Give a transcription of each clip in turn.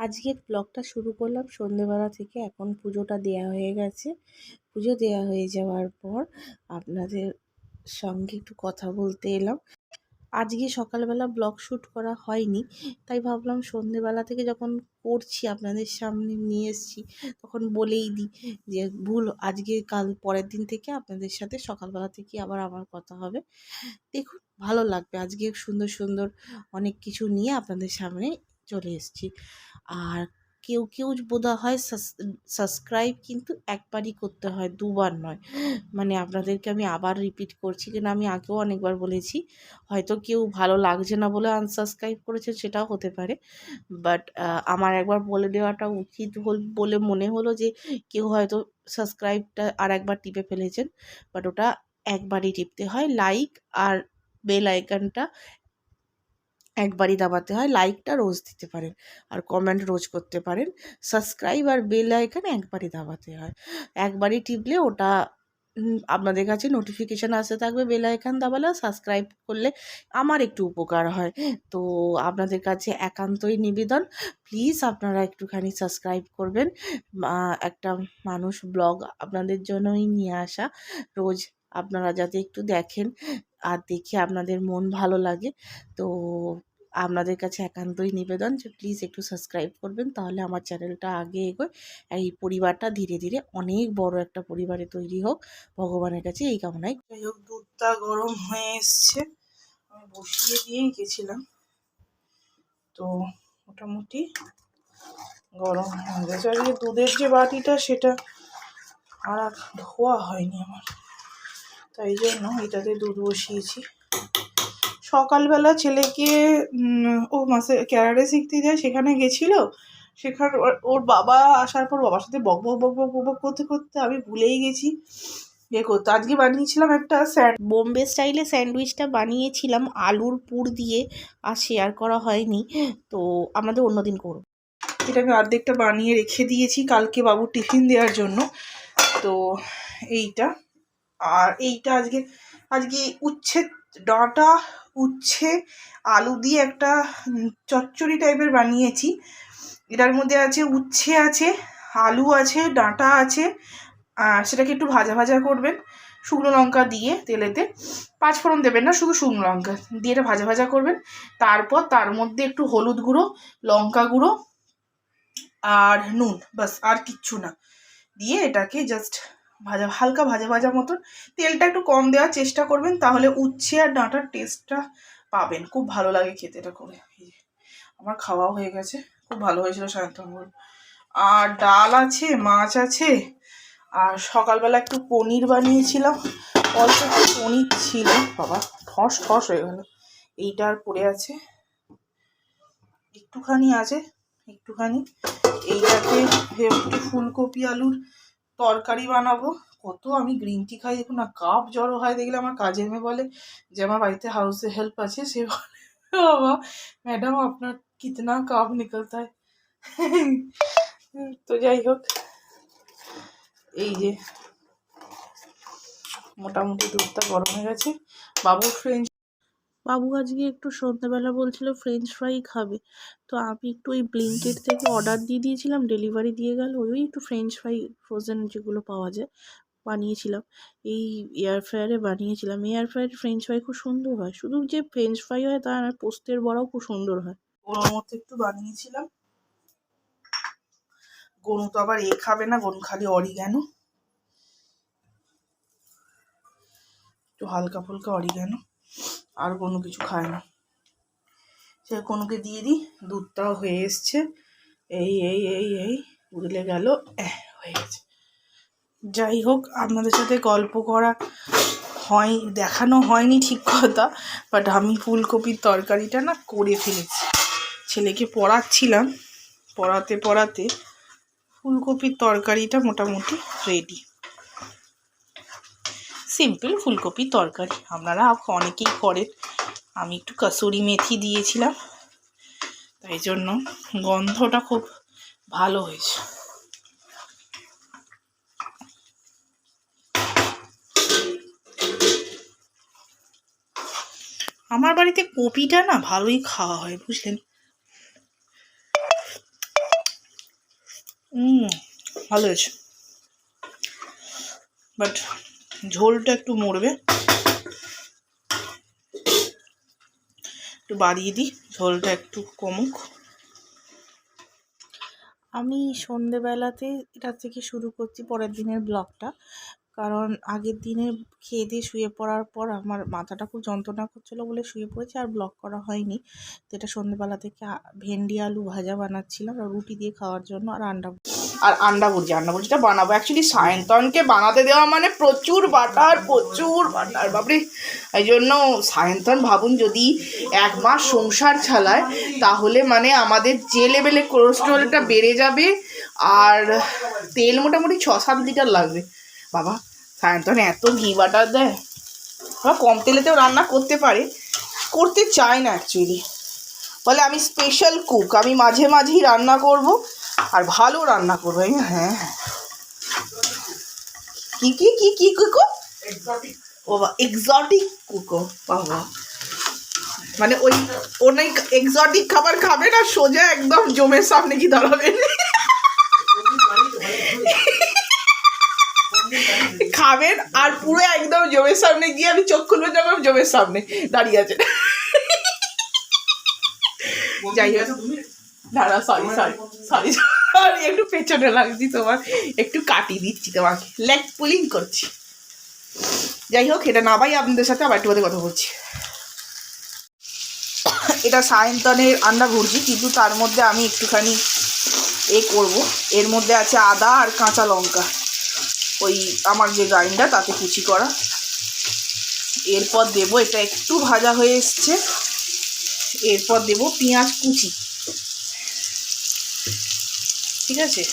আজকের ব্লগটা শুরু করলাম সন্ধ্যেবেলা থেকে। এখন পুজোটা দেয়া হয়ে গেছে। পুজো দেয়া হয়ে যাওয়ার পর আপনাদের সঙ্গে একটু কথা বলতে এলাম। আজকে সকালবেলা ব্লগ শ্যুট করা হয়নি, তাই ভাবলাম সন্ধ্যেবেলা থেকে যখন করছি আপনাদের সামনে নিয়ে এসেছি, তখন বলেই দিই যে আজকে কাল পরের দিন থেকে আপনাদের সাথে সকালবেলা থেকে আবার আমার কথা হবে। দেখুন, ভালো লাগবে। আজকে সুন্দর সুন্দর অনেক কিছু নিয়ে আপনাদের সামনে চলে এসেছি। আর কেউ কেউ বোধহয় সাবস্ক্রাইব কিন্তু একবারই করতে হয়, দুবার নয়। মানে আপনাদেরকে আমি আবার রিপিট করছি, কিনা আমি আগেও অনেকবার বলেছি। হয়তো কেউ ভালো লাগছে না বলে আনসাবস্ক্রাইব করেছে, সেটাও হতে পারে। বাট আমার একবার বলে দেওয়াটা উচিত বলে মনে হলো যে কেউ হয়তো সাবস্ক্রাইবটা আর একবার টিপে ফেলেছেন। বাট ওটা একবারই টিপতে হয়। লাইক আর বেল আইকনটা একবারই দাবাতে হয়। লাইকটা রোজ দিতে পারেন, আর কমেন্ট রোজ করতে পারেন। সাবস্ক্রাইব আর বেল আইকন একবারই দাবাতে হয়। একবারই টিপলে ওটা আপনাদের কাছে নোটিফিকেশান আসতে থাকবে। বেল আইকন দাবালে, সাবস্ক্রাইব করলে আমার একটু উপকার হয়। তো আপনাদের কাছে একান্তই নিবেদন, প্লিজ আপনারা একটুখানি সাবস্ক্রাইব করবেন। একটা মানুষ ব্লগ আপনাদের জন্যই নিয়ে আসা, রোজ আপনারা যাতে একটু দেখেন আর দেখে আপনাদের মন ভালো লাগে। তো আপনাদের কাছে একান্তই নিবেদন যে প্লিজ একটু সাবস্ক্রাইব করবেন, তাহলে আমার চ্যানেলটা আগে এগোয়। এই পরিবারটা ধীরে ধীরে অনেক বড় একটা পরিবারে তৈরি হোক, ভগবানের কাছে এই কামনাই। যাই হোক, দুধটা গরম হয়ে এসছে, আমি বসিয়ে দিয়েই গেছিলাম। তো মোটামুটি গরম হয়ে গেছে। আর এই দুধের যে বাটিটা, সেটা আর ধোয়া হয়নি আমার, তাই জন্য এটাতে দুধ বসিয়েছি। সকালবেলা ছেলেকে ও মাসে ক্যারাটে শিখতে যায়, সেখানে গেছিল। সেখানে ওর বাবা আসার পর বাবার সাথে বক বক বক বক বক করতে করতে আমি ভুলেই গেছি করতে। আজকে বানিয়েছিলাম একটা বোম্বে স্টাইলে স্যান্ডউইচটা বানিয়েছিলাম আলুর পুর দিয়ে, আর শেয়ার করা হয়নি, তো আমাদের অন্যদিন করব। এটা আমি অর্ধেকটা বানিয়ে রেখে দিয়েছি কালকে বাবুর টিফিন দেওয়ার জন্য। তো এইটা, আর এইটা আজকে উচ্ছে ডাঁটা, উচ্ছে আলু দিয়ে একটা চচ্চড়ি টাইপের বানিয়েছি। এটার মধ্যে আছে উচ্ছে আছে, আলু আছে, ডাঁটা আছে। সেটাকে একটু ভাজা ভাজা করবেন শুকনো লঙ্কা দিয়ে তেলেতে। পাঁচফোড়ন দেবেন না, শুধু শুকনো লঙ্কা দিয়ে এটা ভাজা ভাজা করবেন। তারপর তার মধ্যে একটু হলুদ গুঁড়ো, লঙ্কা গুঁড়ো আর নুন, বাস, আর কিচ্ছু না, দিয়ে এটাকে জাস্ট হালকা ভাজা ভাজা মতন। তেলটা একটু কম দেওয়ার চেষ্টা করবেন, তাহলে উচ্ছে আর ডাঁটার টেস্টটা পাবেন। খুব ভালো লাগে খেতে এটা করে। আমার খাওয়া হয়ে গেছে, খুব ভালো হয়েছিল সায়ন্তন। আর ডাল আছে, মাছ আছে, আর সকালবেলা একটু পনির বানিয়েছিলাম, অল্প একটু পনির ছিল। বাবা, ঠস ঠস হয়ে গেল। এইটা আর পড়ে আছে, একটুখানি আছে, একটুখানি। এইটাকে একটু ফুলকপি আলুর তরকারি বানাবো। কত আমি গ্রিন টি খাই দেখুন না, কাপ জড়ো হয় দেখলে আমার কাজের মেয়ে বলে, যে আমার বাড়িতে হাউসে হেল্প আছে, সে বলে বাবা ম্যাডাম আপনার কিতনা কাপ নিকলতা হয়। তো যাই হোক, এই যে মোটামুটি দুধটা গরম হয়ে গেছে। বাবু আজকে একটু সন্ধ্যাবেলা বলছিল ফ্রেঞ্চ ফ্রাই খাবে, তো আমি একটু ওই ব্লিঙ্কিট থেকে অর্ডার দিয়ে দিয়েছিলাম, ডেলিভারি দিয়ে গেল। ওই একটু ফ্রেঞ্চ ফ্রাই ফ্রোজেন যেগুলো পাওয়া যায় বানিয়েছিলাম। এই এয়ার ফ্রায়ারে বানিয়েছিলাম। এয়ার ফ্রায়ারে ফ্রেঞ্চ ফ্রাই খুব সুন্দর হয়, শুধু যে ফ্রেঞ্চ ফ্রাই হয় তা না, পোস্তের বড়াও খুব সুন্দর হয়। ওর মতো একটু বানিয়েছিলাম। গনু তো আবার খাবে না, গনু খালি অরিগ্যানো, একটু হালকা ফুলকা অরিগ্যানো, আর কোনো কিছু খায় না। সে কোনোকে দিয়ে দিই। দুধটাও হয়ে এসছে, এই এই এই এই উড়লে গেল, হয়ে গেছে। যাই হোক, আপনাদের সাথে গল্প করা দেখানো হয়নি ঠিক কথা, বাট আমি ফুলকপির তরকারিটা না করে ফেলেছি। ছেলেকে পড়াচ্ছিলাম, পড়াতে পড়াতে ফুলকপির তরকারিটা মোটামুটি রেডি। সিম্পল ফুলকপির তরকারি, আপনারা অনেকেই করেন। আমি একটু কসুরি মেথি দিয়েছিলাম, তাই জন্য গন্ধটা খুব ভালো হয়েছে। আমার বাড়িতে কপিটা না ভালোই খাওয়া হয়, বুঝলেন। ভালো হয়েছে, বাট ঝোলটা একটু মরবে, একটু বাড়িয়ে দিই, ঝোলটা একটু কমুক। আমি সন্ধেবেলাতে এটা থেকে শুরু করছি পরের দিনের ব্লগটা, কারণ আগের দিনে খেয়ে দিয়ে শুয়ে পড়ার পর আমার মাথাটা খুব যন্ত্রণা করছিলো বলে শুয়ে পড়েছি, আর ব্লগ করা হয়নি। তো এটা সন্ধেবেলা থেকে ভেন্ডি আলু ভাজা বানাচ্ছিলাম আর রুটি দিয়ে খাওয়ার জন্য, আর আন্ডা ভুজিটা বানাবো। অ্যাকচুয়ালি সায়ন্তনকে বানাতে দেওয়া মানে প্রচুর বাটার বাপরে। এই জন্য সায়ন্তন ভাবুন যদি 1 মাস সংসার চালায় তাহলে মানে আমাদের যে লেভেলে কোলেস্ট্রলটা বেড়ে যাবে, আর তেল মোটামুটি 6-7 লিটার লাগবে। বাবা সায়ন্তন এত ঘি বাটার দেয়, বা কম তেলেতেও রান্না করতে পারে, করতে চায় না অ্যাকচুয়ালি। বলে আমি স্পেশাল কুক, আমি মাঝে মাঝেই রান্না করব আর ভালো রান্না করবো। হ্যাঁ, কি কি কি কি কুকো, ও এক্সোটিক কুকো। বাবা মানে ওই অনেক এক্সোটিক খাবার খাবে না, সোজা একদম জমের সামনে কি দাঁড়াবেন, খাবেন আর পুরো একদম জমের সামনে গিয়ে আমি চোখ খুলবো যখন জমের সামনে দাঁড়িয়ে আছে। যাই হোক, দাঁড়া, সরি একটু পেছনে লাগছি, তোমার একটু কাটিয়ে দিচ্ছি, তোমাকে লেগ পুলিং করছি। যাই হোক, এটা না ভাই আপনাদের সাথে আবার একটু কথা বলছি। এটা সায়ন্তনের আন্ডা ভুর্জি, কিন্তু তার মধ্যে আমি একটুখানি করব। এর মধ্যে আছে আদা আর কাঁচা লঙ্কা, ওই আমার যে গ্রাইন্ডার তাতে কুচি করা। এরপর দেবো, এটা একটু ভাজা হয়ে এসছে, এরপর দেবো পেঁয়াজ কুচি, ঠিক আছে।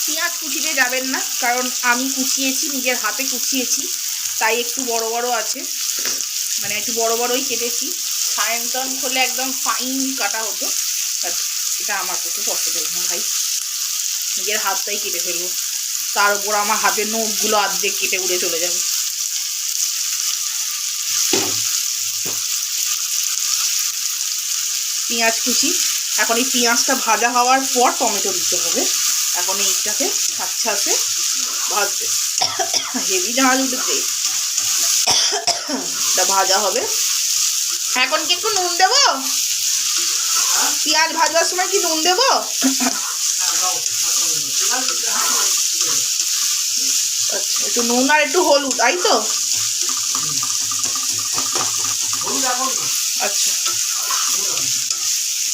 পেঁয়াজ কুচিতে যাবেন না, কারণ আমি কুচিয়েছি, নিজের হাতে কুচিয়েছি, তাই একটু বড় বড় আছে, মানে একটু বড় বড়ই কেটেছি। সায়ন্তন হলে একদম ফাইন কাটা হতো, বাট এটা আমার পক্ষে পছন্দ না ভাই, নিজের হাতটাই কেটে ফেলবো, তার উপর আমার হাতের নখগুলো অর্ধেক কেটে উড়ে চলে যাবে। পেঁয়াজ কুচি, এখন এই পেঁয়াজটা ভাজা হওয়ার পর টমেটো দিতে হবে। এখন এইটাকে আচ্ছা আছে ভাজবে, হেভি ঝাল উঠেছে, এটা ভাজা হবে। এখন কি একটু নুন দেবো? পেঁয়াজ ভাজার সময় কি নুন দেবো? আচ্ছা, একটু নুন আর একটু হলুদ, তাই তো? আচ্ছা,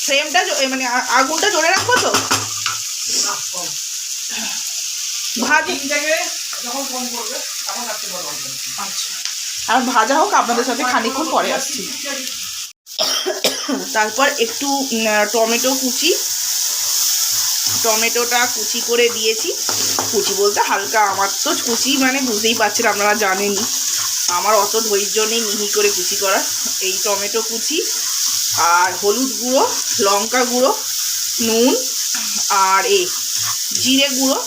ফ্লেমটা মানে আগুনটা জোরে রাখবো তো? আচ্ছা, আর ভাজা হোক, আপনাদের সাথে খানিকক্ষণ পরে আসছি। তারপর একটু টমেটোটা কুচি করে দিয়েছি, কুচি বলতে হালকা, আমার তো কুচি মানে বুঝতেই পারছেন, আপনারা জানেনই আমার অত ধৈর্য নেই মিহি করে কুচি করা। এই টমেটো কুচি আর হলুদ গুঁড়ো, লঙ্কা গুঁড়ো, নুন আর জিরে গুঁড়ো,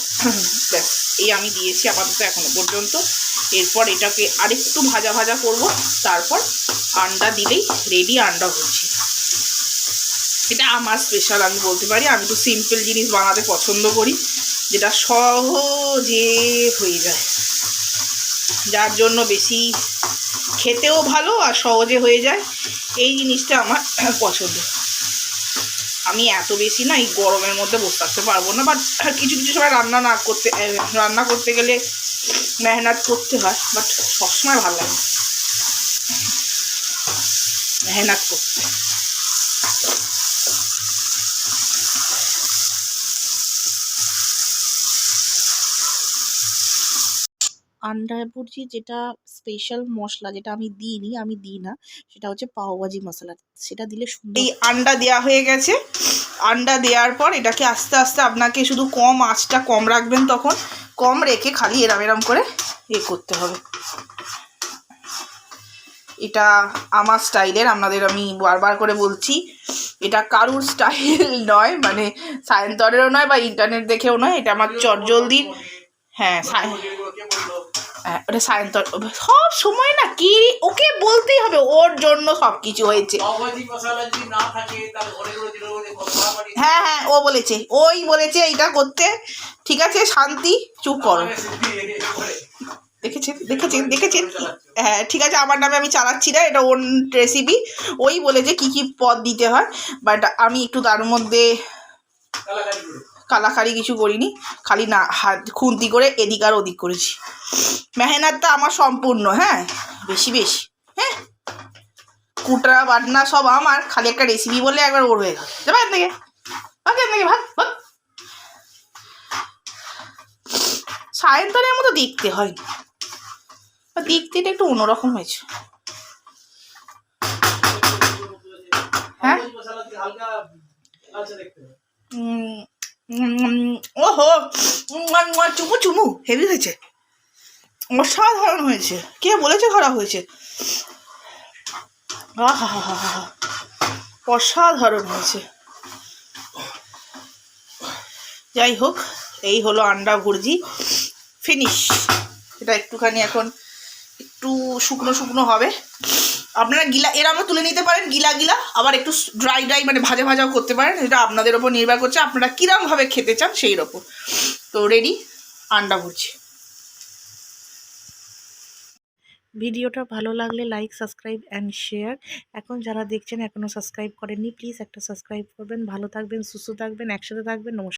ব্যাস এই আমি দিয়েছি আপাতত এখনো পর্যন্ত। এরপর এটাকে আরেকটু ভাজা ভাজা করব, তারপর আন্ডা দিলেই রেডি আন্ডা ভুর্জি। এটা আমার স্পেশাল, আমি বলতে পারি, আমি তো সিম্পল জিনিস বানাতে পছন্দ করি, যেটা সহজে হয়ে যায়, যার জন্য বেশি খেতেও ভালো আর সহজে হয়ে যায়, এই জিনিসটা আমার পছন্দ। আমি এত বেশি না এই গরমের মধ্যে বসে থাকতে পারবো না, বাট কিছু কিছু সময় রান্না করতে গেলে মেহনত করতে হয়, বাট সবসময় ভালো লাগে মেহনত করতে। আন্ডা ভুর্জি যেটা স্পেশাল মশলা, যেটা আমি দিই না, সেটা হচ্ছে পাওভাজি মশলা, সেটা দিলে সুন্দর। এই আন্ডা দেওয়া হয়ে গেছে, আন্ডা দেওয়ার পর এটাকে আস্তে আস্তে আপনাকে শুধু কম আঁচটা কম রাখবেন, তখন কম রেখে খালি এরম করে করতে হবে। এটা আমার স্টাইলের, আপনাদের আমি বারবার করে বলছি, এটা কারুর স্টাইল নয়, মানে সায়ন্তনেরও নয় বা ইন্টারনেট দেখেও নয়, এটা আমার চটজলদির হ্যাঁ হ্যাঁ, ওটা সায়ন্তন সব সময় না কি ওকে বলতেই হবে, ওর জন্য সব কিছু হয়েছে। হ্যাঁ হ্যাঁ, ও বলেছে, ওই বলেছে এইটা করতে। ঠিক আছে শান্তি, চুপ করো। দেখেছেন। হ্যাঁ ঠিক আছে, আমার নামে আমি চালাচ্ছি না, এটা ওর রেসিপি। ওই বলেছে কি কি পদ দিতে হয়, বাট আমি একটু তার মধ্যে কালাকারি কিছু করিনি, খালি না হাত খুন্তি করে এদিক আর ওদিক করেছি। মেহনতটা আমার সম্পূর্ণ, হ্যাঁ বেশি হ্যাঁ, কুটরা বাটনা সব আমার, খালি একটা রেসিপি বললে একবার ওর হয়ে গেল। যাবে এখান থেকে, ভাগ। সায়ন্তনের মতো দেখতে হয়, দেখতে একটু অন্যরকম হয়েছে। হ্যাঁ ওহো, চুমু হেভি হয়েছে, অসাধারণ হয়েছে। কে বলেছে খারাপ হয়েছে? অসাধারণ হয়েছে। যাই হোক, এই হলো আন্ডা ভুর্জি ফিনিশ। এটা একটুখানি এখন একটু শুকনো হবে। আপনারা গিলা এরমও তুলে নিতে পারেন, গিলা আবার একটু ড্রাই মানে ভাজাও করতে পারেন, এটা আপনাদের ওপর নির্ভর করছে আপনারা কীরমভাবে খেতে চান সেই ওপর। তো রেডি আন্ডা ভুর্জি। ভিডিওটা ভালো লাগলে লাইক, সাবস্ক্রাইব অ্যান্ড শেয়ার। এখন যারা দেখছেন এখনও সাবস্ক্রাইব করেননি, প্লিজ একটা সাবস্ক্রাইব করবেন। ভালো থাকবেন, সুস্থ থাকবেন, একসাথে থাকবেন। নমস্কার।